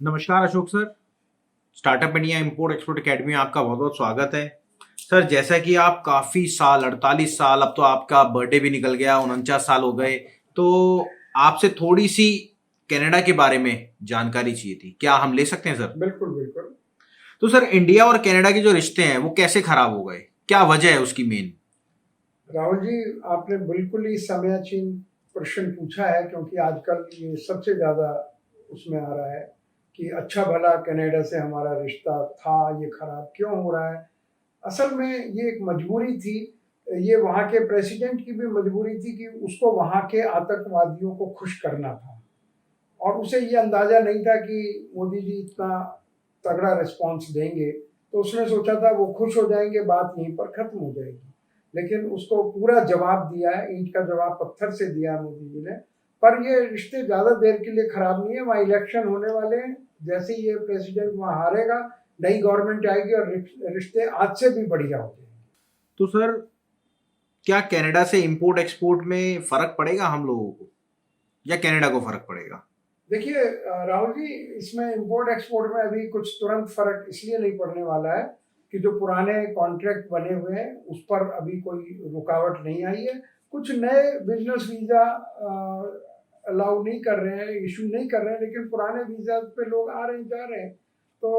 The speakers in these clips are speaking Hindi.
नमस्कार Ashok sir. Startup India import export academy में आपका बहुत बहुत स्वागत है। सर, जैसा कि आप काफ़ी साल 48 साल, अब तो आपका बर्थडे भी निकल गया, 49 साल हो गए, तो आपसे थोड़ी सी कनाडा के बारे में जानकारी चाहिए थी। क्या हम ले सकते हैं सर? बिल्कुल बिल्कुल। तो सर, इंडिया और कनाडा के जो रिश्ते हैं वो कैसे खराब हो गए? क्या वजह है उसकी मेन? राहुल जी, आपने बिल्कुल ही समयाचीन प्रश्न पूछा है, क्योंकि आजकल ये सबसे ज़्यादा उसमें आ रहा है कि अच्छा भला कनाडा से हमारा रिश्ता था, ये खराब क्यों हो रहा है। असल में ये एक मजबूरी थी। ये वहाँ के प्रेसिडेंट की भी मजबूरी थी कि उसको वहाँ के आतंकवादियों को खुश करना था, और उसे ये अंदाज़ा नहीं था कि मोदी जी इतना तगड़ा रिस्पॉन्स देंगे। तो उसने सोचा था वो खुश हो जाएंगे, बात यहीं पर ख़त्म हो जाएगी। लेकिन उसको पूरा जवाब दिया है, ईंट का जवाब पत्थर से दिया है मोदी जी ने। पर ये रिश्ते ज़्यादा देर के लिए ख़राब नहीं है। वहाँ इलेक्शन होने वाले हैं, जैसे ही ये प्रेसिडेंट वहाँ हारेगा, नई गवर्नमेंट आएगी और रिश्ते आज से भी बढ़िया हो जाएंगे। तो सर, क्या कनाडा से इंपोर्ट एक्सपोर्ट में फ़र्क पड़ेगा हम लोगों को, या कनाडा को फ़र्क पड़ेगा? देखिए राहुल जी, इसमें इंपोर्ट एक्सपोर्ट में अभी कुछ तुरंत फर्क इसलिए नहीं पड़ने वाला है कि जो पुराने कॉन्ट्रैक्ट बने हुए हैं उस पर अभी कोई रुकावट नहीं आई है। कुछ नए बिजनेस वीज़ा अलाउ नहीं कर रहे हैं, इशू नहीं कर रहे हैं, लेकिन पुराने वीज़ा पे लोग आ रहे हैं, जा रहे हैं। तो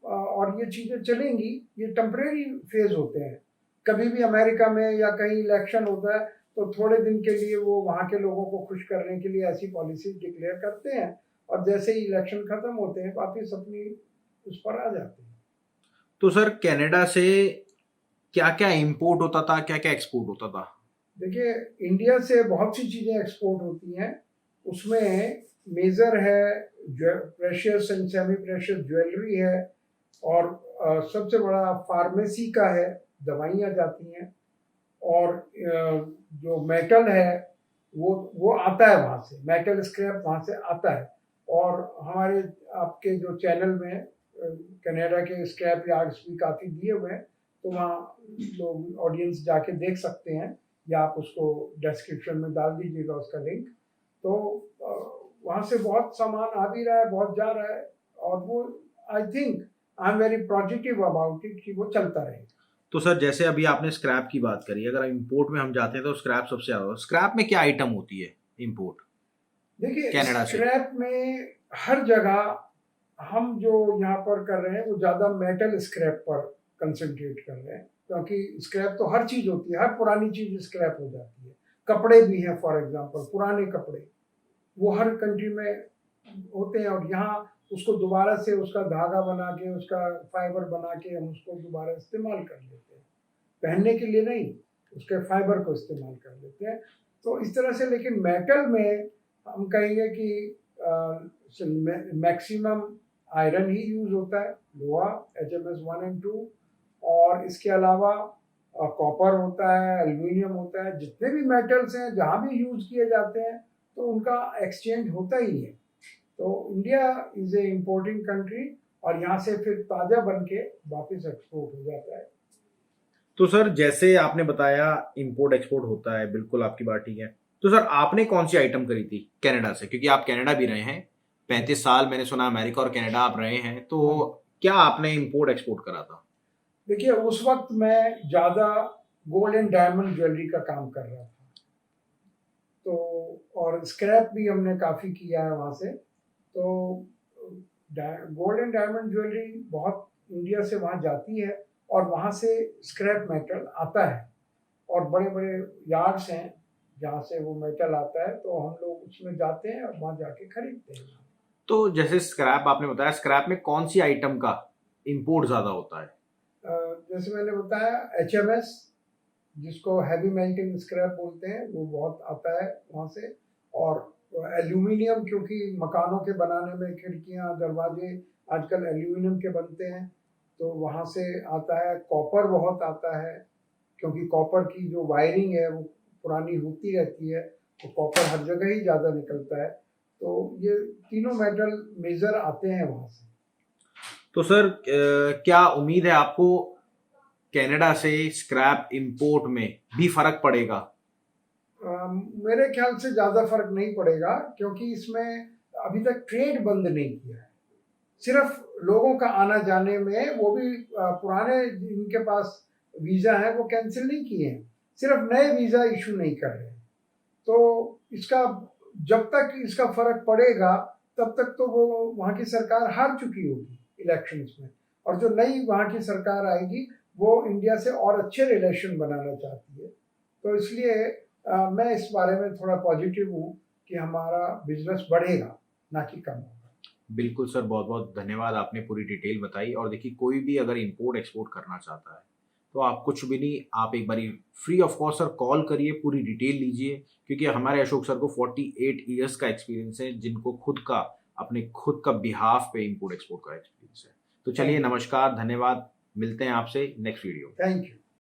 और ये चीज़ें चलेंगी। ये टेम्परेरी फेज होते हैं। कभी भी अमेरिका में या कहीं इलेक्शन होता है तो थोड़े दिन के लिए वो वहाँ के लोगों को खुश करने के लिए ऐसी पॉलिसी डिक्लेयर करते हैं, और जैसे ही इलेक्शन खत्म होते हैं वापिस अपनी उस पर आ जाते हैं। तो सर, कनाडा से क्या क्या इंपोर्ट होता था, क्या क्या एक्सपोर्ट होता था? देखिए, इंडिया से बहुत सी चीज़ें एक्सपोर्ट होती हैं। उसमें मेजर है precious and semi precious jewellery है, और सबसे बड़ा फार्मेसी का है, दवाइयाँ जाती हैं। और जो मेटल है वो आता है वहाँ से, मेटल स्क्रैप वहाँ से आता है। और हमारे आपके जो चैनल में कनाडा के स्क्रैप यार्ड्स भी काफ़ी दिए हुए हैं, तो वहाँ लोग ऑडियंस जाके देख सकते हैं, या आप उसको डिस्क्रिप्शन में डाल दीजिएगा उसका लिंक। तो वहाँ से बहुत सामान आ भी रहा है, बहुत जा रहा है, और वो I think I am very positive about it कि वो चलता रहेगा। तो सर, जैसे अभी आपने स्क्रैप की बात करी, अगर इंपोर्ट में हम जाते हैं तो स्क्रैप सबसे ज़्यादा, स्क्रैप में क्या आइटम होती है इंपोर्ट देखिए, कनाडा से? स्क्रैप में हर जगह हम जो यहाँ पर कर रहे हैं वो ज़्यादा मेटल स्क्रैप पर कंसंट्रेट कर रहे हैं, क्योंकि स्क्रैप तो हर चीज़ होती है, हर पुरानी चीज़ स्क्रैप हो जाती है। कपड़े भी हैं, फॉर एग्जांपल पुराने कपड़े, वो हर कंट्री में होते हैं, और यहाँ उसको दोबारा से उसका धागा बना के, उसका फाइबर बना के हम उसको दोबारा इस्तेमाल कर लेते हैं। पहनने के लिए नहीं, उसके फाइबर को इस्तेमाल कर लेते हैं। तो इस तरह से, लेकिन मेटल में हम कहेंगे कि मैक्सिमम आयरन ही यूज होता है, लोहा, HMS 1 and 2। और इसके अलावा कॉपर होता है, एल्यूमिनियम होता है। जितने भी मेटल्स हैं जहाँ भी यूज किए जाते हैं तो उनका एक्सचेंज होता ही है। तो India is a importing country, और यहाँ से फिर ताज़ा बन के वापस एक्सपोर्ट हो जाता है। तो सर, जैसे आपने बताया इंपोर्ट एक्सपोर्ट होता है, बिल्कुल आपकी बात ठीक है। तो सर, आपने कौन सी आइटम करी थी कनाडा से, क्योंकि आप कनाडा भी रहे हैं 35 साल, मैंने सुना अमेरिका और कनाडा आप रहे हैं, तो हाँ, क्या आपने इंपोर्ट एक्सपोर्ट करा था? देखिए उस वक्त मैं ज़्यादा गोल्ड एंड डायमंड ज्वेलरी का काम कर रहा था। तो और स्क्रैप भी हमने काफ़ी किया है वहाँ से। तो गोल्ड एंड डायमंड ज्वेलरी बहुत इंडिया से वहाँ जाती है, और वहाँ से स्क्रैप मेटल आता है, और बड़े बड़े यार्ड्स हैं जहाँ से वो मेटल आता है, तो हम लोग उसमें जाते हैं और वहाँ जाके खरीदते हैं। तो जैसे स्क्रैप आपने बताया, स्क्रैप में कौन सी आइटम का इंपोर्ट ज़्यादा होता है? जैसे मैंने बताया, HMS, जिसको हैवी मेल्टिंग स्क्रैप बोलते हैं, वो बहुत आता है वहाँ से। और एल्यूमिनियम, क्योंकि मकानों के बनाने में खिड़कियाँ दरवाजे आजकल एल्यूमिनियम के बनते हैं, तो वहाँ से आता है। कॉपर बहुत आता है, क्योंकि कॉपर की जो वायरिंग है वो पुरानी होती रहती है, तो कॉपर हर जगह ही ज़्यादा निकलता है। तो ये तीनों मेटल मेजर आते हैं वहाँ से। तो सर, क्या उम्मीद है आपको कनाडा से स्क्रैप इंपोर्ट में भी फर्क पड़ेगा? मेरे ख्याल से ज़्यादा फर्क नहीं पड़ेगा, क्योंकि इसमें अभी तक ट्रेड बंद नहीं किया है। सिर्फ लोगों का आना जाने में, वो भी पुराने जिनके पास वीज़ा है वो कैंसिल नहीं किए हैं, सिर्फ नए वीज़ा इशू नहीं कर रहे हैं। तो इसका जब तक इसका फर्क पड़ेगा तब तक तो वो वहाँ की सरकार हार चुकी होगी इलेक्शंस में, और जो नई वहाँ की सरकार आएगी वो इंडिया से और अच्छे रिलेशन बनाना चाहती है। तो इसलिए मैं इस बारे में थोड़ा पॉजिटिव हूँ कि हमारा बिजनेस बढ़ेगा, ना कि कम होगा। बिल्कुल सर, बहुत बहुत धन्यवाद, आपने पूरी डिटेल बताई। और देखिए, कोई भी अगर इंपोर्ट एक्सपोर्ट करना चाहता है तो आप कुछ भी नहीं, आप एक बारी free of cost sir call करिए, पूरी डिटेल लीजिए, क्योंकि हमारे अशोक सर को 48 ईयर्स का एक्सपीरियंस है, जिनको खुद का अपने खुद का बिहाफ पे इंपोर्ट एक्सपोर्ट का एक्सपीरियंस है। तो चलिए, नमस्कार, धन्यवाद, मिलते हैं आपसे नेक्स्ट वीडियो। Thank you.